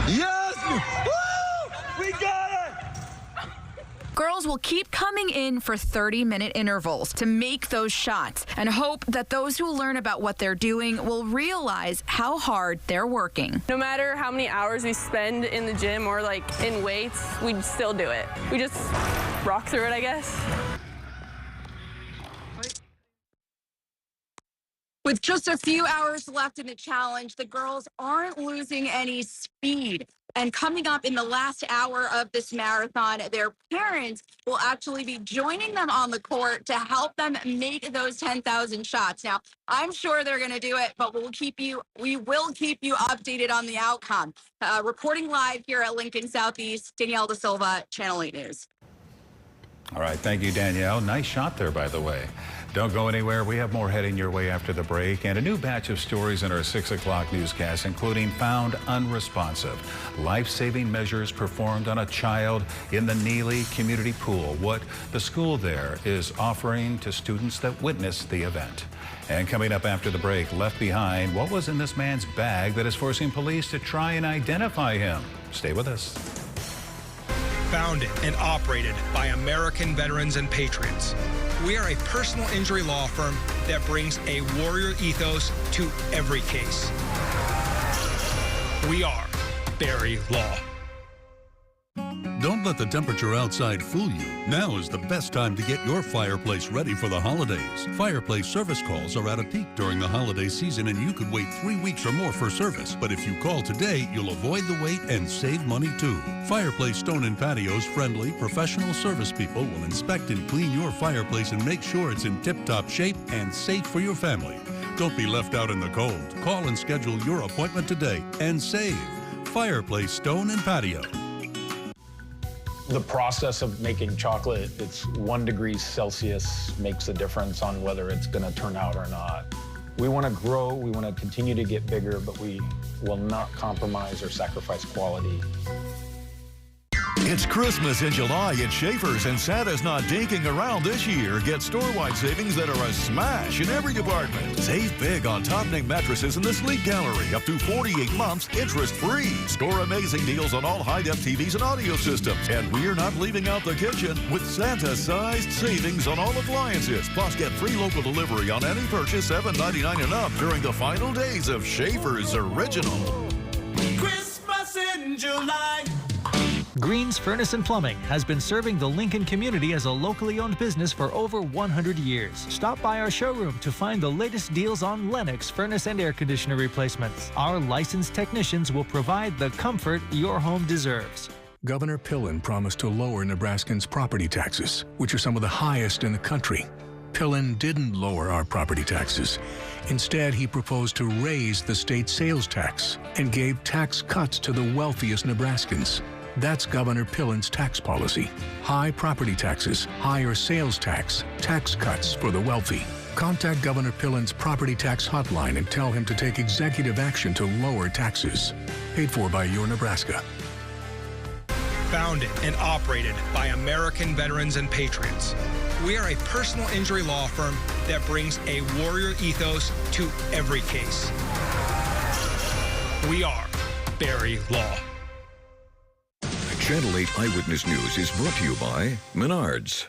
Yes! Woo! We got it! Girls will keep coming in for 30-minute intervals to make those shots and hope that those who learn about what they're doing will realize how hard they're working. No matter how many hours we spend in the gym or like in weights, we still do it. We just rock through it, I guess. With just a few hours left in the challenge, the girls aren't losing any speed. And coming up in the last hour of this marathon, their parents will actually be joining them on the court to help them make those 10,000 shots. Now, I'm sure they're going to do it, but we will keep you updated on the outcome. Reporting live here at Lincoln Southeast, Danielle Da Silva, Channel 8 News. All right, thank you, Danielle. Nice shot there, by the way. Don't go anywhere. We have more heading your way after the break and a new batch of stories in our 6 o'clock newscast, including found unresponsive, life-saving measures performed on a child in the Neely Community Pool, what the school there is offering to students that witnessed the event. And coming up after the break, left behind, what was in this man's bag that is forcing police to try and identify him? Stay with us. Founded and operated by American veterans and patriots, we are a personal injury law firm that brings a warrior ethos to every case. We are Barry Law. Don't let the temperature outside fool you. Now is the best time to get your fireplace ready for the holidays. Fireplace service calls are at a peak during the holiday season, and you could wait 3 weeks or more for service. But if you call today, you'll avoid the wait and save money too. Fireplace Stone and Patio's friendly, professional service people will inspect and clean your fireplace and make sure it's in tip-top shape and safe for your family. Don't be left out in the cold. Call and schedule your appointment today and save. Fireplace Stone and Patio. The process of making chocolate, it's 1 degree Celsius makes a difference on whether it's going to turn out or not. We want to grow, we want to continue to get bigger, but we will not compromise or sacrifice quality. It's Christmas in July at Schaefer's, and Santa's not dinking around this year. Get store-wide savings that are a smash in every department. Save big on top-name mattresses in the Sleep Gallery, up to 48 months interest-free. Score amazing deals on all high-def TVs and audio systems. And we're not leaving out the kitchen with Santa-sized savings on all appliances. Plus, get free local delivery on any purchase $7.99 and up during the final days of Schaefer's Original. Christmas in July. Green's Furnace and Plumbing has been serving the Lincoln community as a locally owned business for over 100 years. Stop by our showroom to find the latest deals on Lennox furnace and air conditioner replacements. Our licensed technicians will provide the comfort your home deserves. Governor Pillen promised to lower Nebraskans' property taxes, which are some of the highest in the country. Pillen didn't lower our property taxes. Instead, he proposed to raise the state sales tax and gave tax cuts to the wealthiest Nebraskans. That's Governor Pillen's tax policy. High property taxes, higher sales tax, tax cuts for the wealthy. Contact Governor Pillen's property tax hotline and tell him to take executive action to lower taxes. Paid for by your Nebraska. Founded and operated by American veterans and patriots, we are a personal injury law firm that brings a warrior ethos to every case. We are Barry Law. Channel 8 Eyewitness News is brought to you by Menards.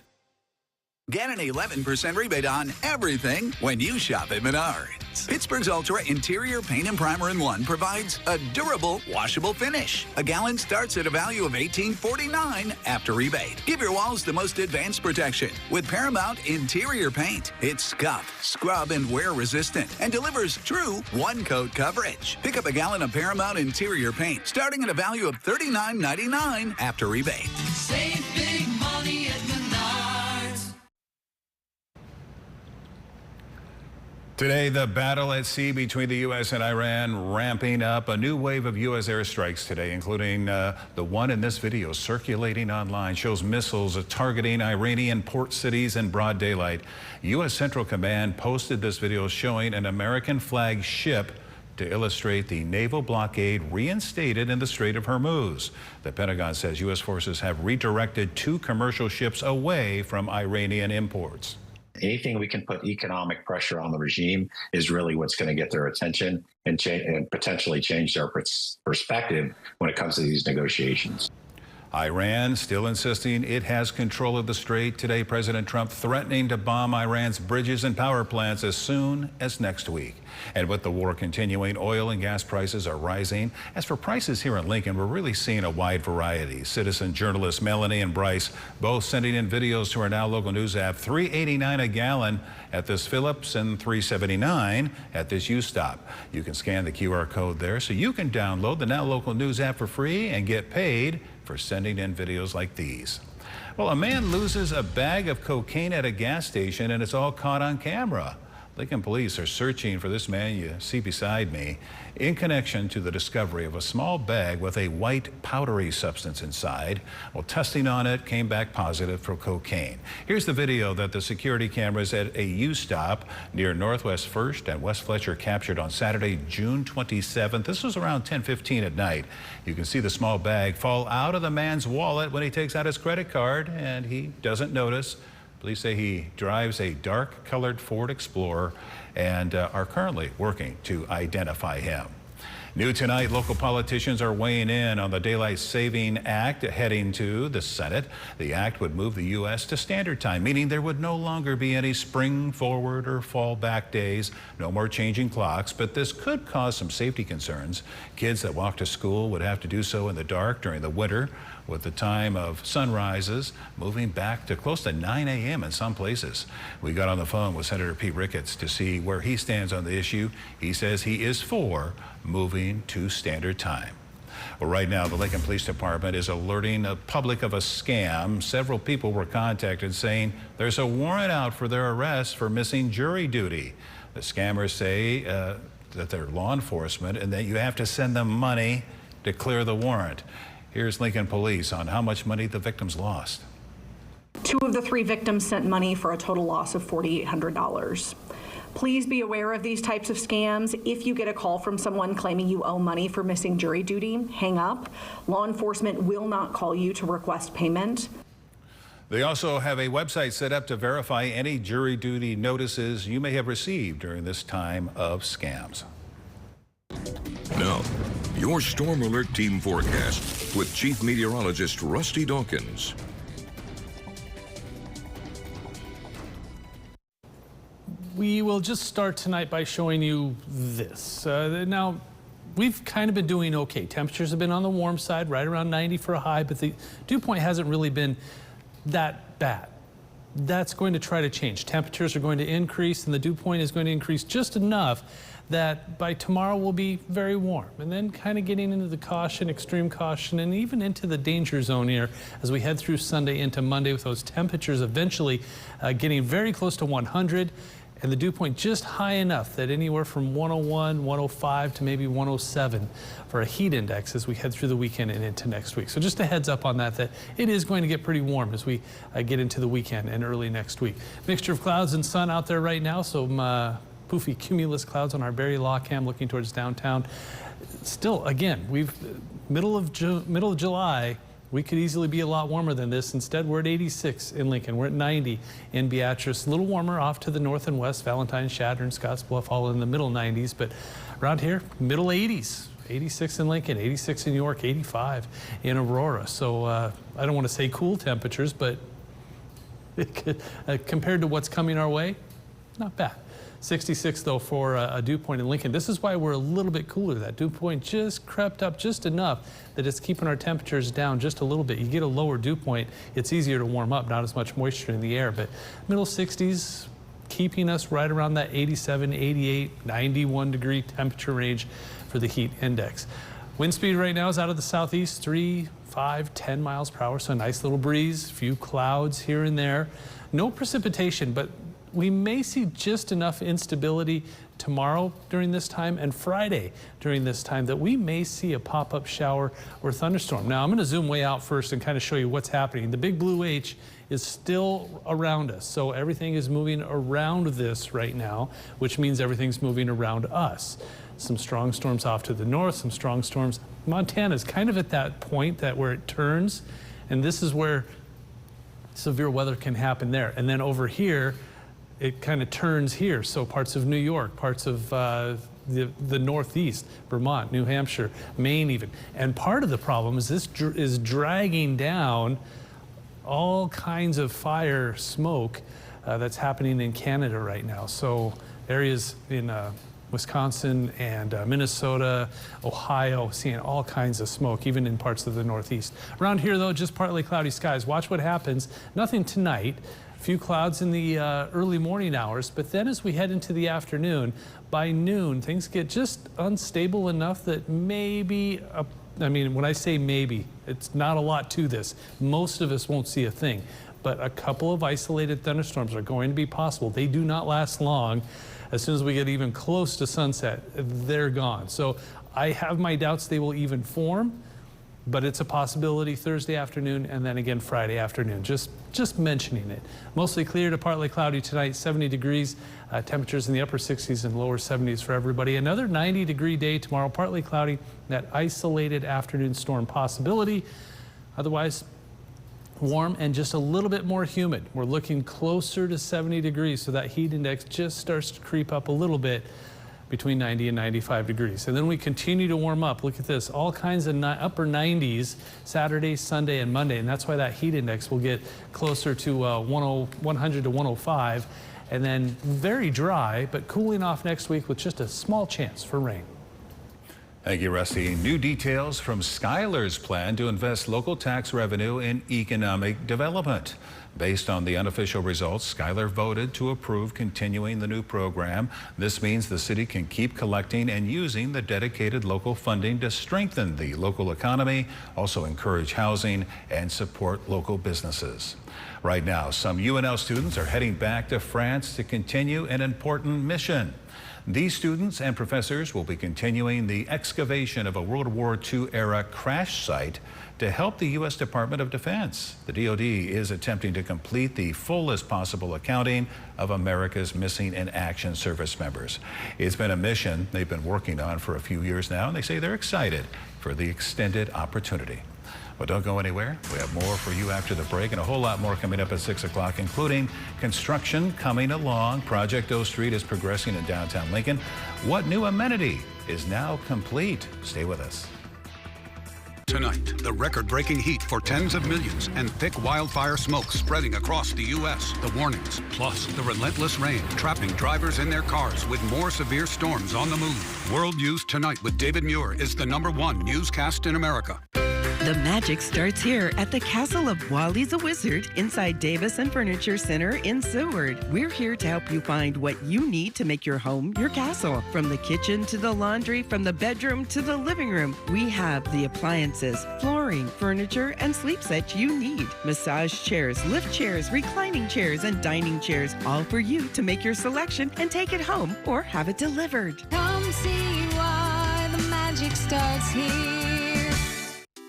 Get an 11% rebate on everything when you shop at Menards. Pittsburgh's Ultra Interior Paint and Primer in 1 provides a durable, washable finish. A gallon starts at a value of $18.49 after rebate. Give your walls the most advanced protection with Paramount Interior Paint. It's scuff, scrub, and wear resistant and delivers true one-coat coverage. Pick up a gallon of Paramount Interior Paint starting at a value of $39.99 after rebate. Save big money at Menards. Today, the battle at sea between the U.S. and Iran ramping up. A new wave of U.S. airstrikes today, including the one in this video circulating online, shows missiles targeting Iranian port cities in broad daylight. U.S. Central Command posted this video showing an American flag ship to illustrate the naval blockade reinstated in the Strait of Hormuz. The Pentagon says U.S. forces have redirected 2 commercial ships away from Iranian imports. Anything we can put economic pressure on the regime is really what's going to get their attention and potentially change their perspective when it comes to these negotiations. Iran still insisting it has control of the strait. Today, President Trump threatening to bomb Iran's bridges and power plants as soon as next week. And with the war continuing, oil and gas prices are rising. As for prices here in Lincoln, we're really seeing a wide variety. Citizen journalists Melanie and Bryce both sending in videos to our Now Local News app. $3.89 a gallon at this Phillips and $3.79 at this U-Stop. You can scan the QR code there so you can download the Now Local News app for free and get paid for sending in videos like these. Well, a man loses a bag of cocaine at a gas station and it's all caught on camera. Lincoln police are searching for this man you see beside me in connection to the discovery of a small bag with a white powdery substance inside. Well, testing on it came back positive for cocaine. Here's the video that the security cameras at a U-Stop near Northwest 1st and West Fletcher captured on Saturday, June 27th. This was around 10:15 at night. You can see the small bag fall out of the man's wallet when he takes out his credit card, and he doesn't notice. Police say he drives a dark-colored Ford Explorer and are currently working to identify him. New tonight, local politicians are weighing in on the Daylight Saving Act heading to the Senate. The act would move the U.S. to standard time, meaning there would no longer be any spring forward or fall back days, no more changing clocks, but this could cause some safety concerns. Kids that walk to school would have to do so in the dark during the winter, with the time of sunrises moving back to close to 9 a.m. in some places. We got on the phone with Senator Pete Ricketts to see where he stands on the issue. He says he is for moving to standard time. Well, right now, the Lincoln Police Department is alerting the public of a scam. Several people were contacted saying there's a warrant out for their arrest for missing jury duty. The scammers say that they're law enforcement and that you have to send them money to clear the warrant. Here's Lincoln Police on how much money the victims lost. 2 of the 3 victims sent money for a total loss of $4,800. Please be aware of these types of scams. If you get a call from someone claiming you owe money for missing jury duty, hang up. Law enforcement will not call you to request payment. They also have a website set up to verify any jury duty notices you may have received during this time of scams. Now, your Storm Alert Team forecast with Chief Meteorologist Rusty Dawkins. We will just start tonight by showing you this. Now, we've kind of been doing okay. Temperatures have been on the warm side, right around 90 for a high, but the dew point hasn't really been that bad. That's going to try to change. Temperatures are going to increase, and the dew point is going to increase just enough that by tomorrow will be very warm, and then kind of getting into the caution, extreme caution, and even into the danger zone here as we head through Sunday into Monday, with those temperatures eventually getting very close to 100. And the dew point just high enough that anywhere from 101, 105 to maybe 107 for a heat index as we head through the weekend and into next week. So just a heads up on that it is going to get pretty warm as we get into the weekend and early next week. Mixture of clouds and sun out there right now. So poofy cumulus clouds on our Barrie Law Cam looking towards downtown. Still, again, we've middle of July. We could easily be a lot warmer than this. Instead, we're at 86 in Lincoln. We're at 90 in Beatrice. A little warmer off to the north and west. Valentine, Chadron, Scottsbluff, all in the middle 90s. But around here, middle 80s. 86 in Lincoln, 86 in York, 85 in Aurora. So I don't want to say cool temperatures, but compared to what's coming our way, not bad. 66 though for a dew point in Lincoln. This is why we're a little bit cooler. That dew point just crept up just enough that it's keeping our temperatures down just a little bit. You get a lower dew point, it's easier to warm up, not as much moisture in the air, but middle 60s keeping us right around that 87, 88, 91 degree temperature range for the heat index. Wind speed right now is out of the southeast, 3, 5, 10 miles per hour, so a nice little breeze, few clouds here and there. No precipitation, but we may see just enough instability tomorrow during this time and Friday during this time that we may see a pop-up shower or thunderstorm. Now, I'm going to zoom way out first and kind of show you what's happening. The big blue H is still around us, so everything is moving around this right now, which means everything's moving around us. Some strong storms off to the north, some strong storms. Montana's kind of at that point where it turns, and this is where severe weather can happen there. And then over here, it kind of turns here. So parts of New York, parts of the Northeast, Vermont, New Hampshire, Maine even. And part of the problem is this is dragging down all kinds of fire smoke that's happening in Canada right now. So areas in Wisconsin and Minnesota, Ohio, seeing all kinds of smoke, even in parts of the Northeast. Around here, though, just partly cloudy skies. Watch what happens. Nothing tonight. A few clouds in the early morning hours, but then as we head into the afternoon, by noon, things get just unstable enough that maybe, I mean, when I say maybe, it's not a lot to this. Most of us won't see a thing, but a couple of isolated thunderstorms are going to be possible. They do not last long. As soon as we get even close to sunset, they're gone. So I have my doubts they will even form, but it's a possibility Thursday afternoon and then again Friday afternoon. Just mentioning it. Mostly clear to partly cloudy tonight, 70 degrees, temperatures in the upper 60s and lower 70s for everybody. Another 90-degree day tomorrow, partly cloudy, that isolated afternoon storm possibility. Otherwise, warm and just a little bit more humid. We're looking closer to 70 degrees, so that heat index just starts to creep up a little bit between 90 and 95 degrees. And then we continue to warm up. Look at this, all kinds of upper 90s Saturday, Sunday, and Monday. And that's why that heat index will get closer to 100 to 105. And then very dry, but cooling off next week with just a small chance for rain. Thank you, Rusty. New details from Schuyler's plan to invest local tax revenue in economic development. Based on the unofficial results, Schuyler voted to approve continuing the new program. This means the city can keep collecting and using the dedicated local funding to strengthen the local economy, also encourage housing and support local businesses. Right now, some UNL students are heading back to France to continue an important mission. These students and professors will be continuing the excavation of a World War II era crash site to help the U.S. Department of Defense. The DoD is attempting to complete the fullest possible accounting of America's missing in action service members. It's been a mission they've been working on for a few years now, and they say they're excited for the extended opportunity. But don't go anywhere. We have more for you after the break and a whole lot more coming up at 6 o'clock, including construction coming along. Project O Street is progressing in downtown Lincoln. What new amenity is now complete? Stay with us. Tonight, the record-breaking heat for tens of millions and thick wildfire smoke spreading across the U.S. The warnings, plus the relentless rain, trapping drivers in their cars with more severe storms on the move. World News Tonight with David Muir is the #1 newscast in America. The magic starts here at the Castle of Wally's a Wizard inside Davis and Furniture Center in Seward. We're here to help you find what you need to make your home your castle. From the kitchen to the laundry, from the bedroom to the living room, we have the appliances, flooring, furniture, and sleep sets you need. Massage chairs, lift chairs, reclining chairs, and dining chairs, all for you to make your selection and take it home or have it delivered. Come see why the magic starts here.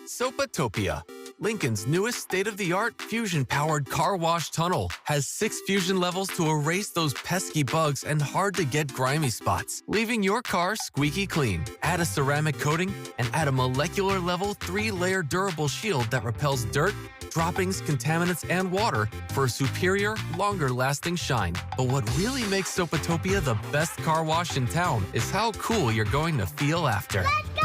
Sopatopia, Lincoln's newest state-of-the-art fusion-powered car wash tunnel, has 6 fusion levels to erase those pesky bugs and hard-to-get grimy spots, leaving your car squeaky clean. Add a ceramic coating and add a molecular-level 3-layer durable shield that repels dirt, droppings, contaminants, and water for a superior, longer-lasting shine. But what really makes Sopatopia the best car wash in town is how cool you're going to feel after. Let's go again!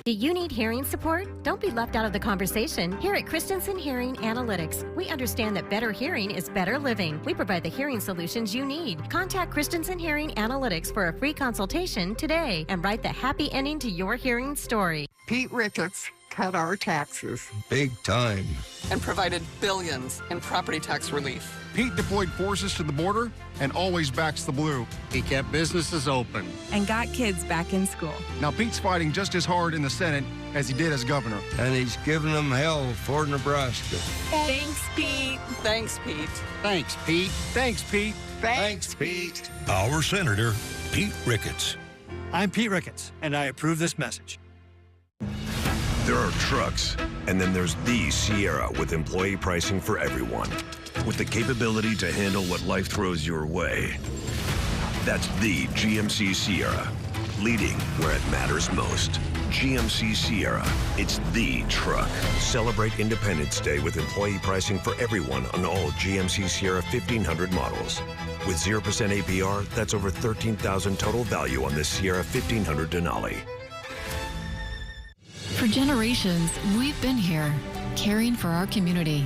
Do you need hearing support? Don't be left out of the conversation. Here at Christensen Hearing Analytics, we understand that better hearing is better living. We provide the hearing solutions you need. Contact Christensen Hearing Analytics for a free consultation today and write the happy ending to your hearing story. Pete Ricketts, cut our taxes. Big time. And provided billions in property tax relief. Pete deployed forces to the border and always backs the blue. He kept businesses open. And got kids back in school. Now Pete's fighting just as hard in the Senate as he did as governor. And he's giving them hell for Nebraska. Thanks, Pete. Thanks, Pete. Thanks, Pete. Thanks, Pete. Thanks, Pete. Our Senator, Pete Ricketts. I'm Pete Ricketts, and I approve this message. There are trucks, and then there's the Sierra with employee pricing for everyone. With the capability to handle what life throws your way. That's the GMC Sierra, leading where it matters most. GMC Sierra, it's the truck. Celebrate Independence Day with employee pricing for everyone on all GMC Sierra 1500 models. With 0% APR, that's over $13,000 total value on this Sierra 1500 Denali. For generations, we've been here, caring for our community.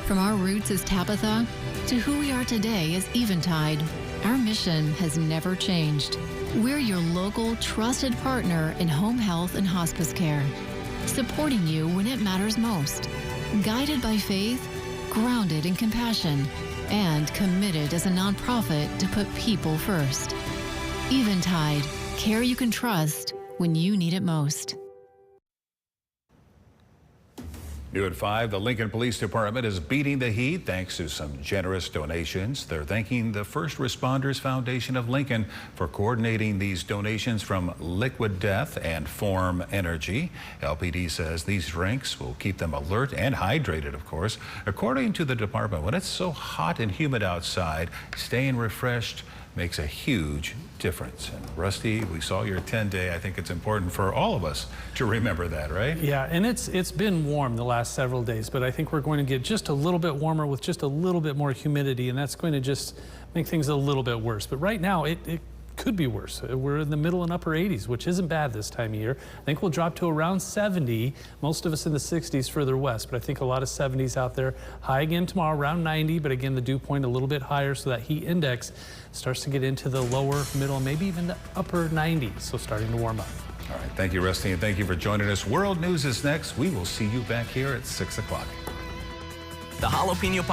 From our roots as Tabitha to who we are today as Eventide, our mission has never changed. We're your local, trusted partner in home health and hospice care, supporting you when it matters most. Guided by faith, grounded in compassion, and committed as a nonprofit to put people first. Eventide, care you can trust when you need it most. New at 5, the Lincoln Police Department is beating the heat thanks to some generous donations. They're thanking the First Responders Foundation of Lincoln for coordinating these donations from Liquid Death and Form Energy. LPD says these drinks will keep them alert and hydrated, of course. According to the department, when it's so hot and humid outside, staying refreshed makes a huge difference. And Rusty, we saw your 10-day. I think it's important for all of us to remember that, right? Yeah, and it's been warm the last several days, but I think we're going to get just a little bit warmer with just a little bit more humidity, and that's going to just make things a little bit worse. But right now, it could be worse. We're in the middle and upper 80s, which isn't bad this time of year. I think we'll drop to around 70, most of us in the 60s further west, but I think a lot of 70s out there. High again tomorrow, around 90, but again, the dew point a little bit higher, so that heat index starts to get into the lower, middle, maybe even the upper 90s, so starting to warm up. All right, thank you, Rusty, and thank you for joining us. World News is next. We will see you back here at 6 o'clock. The Jalapeno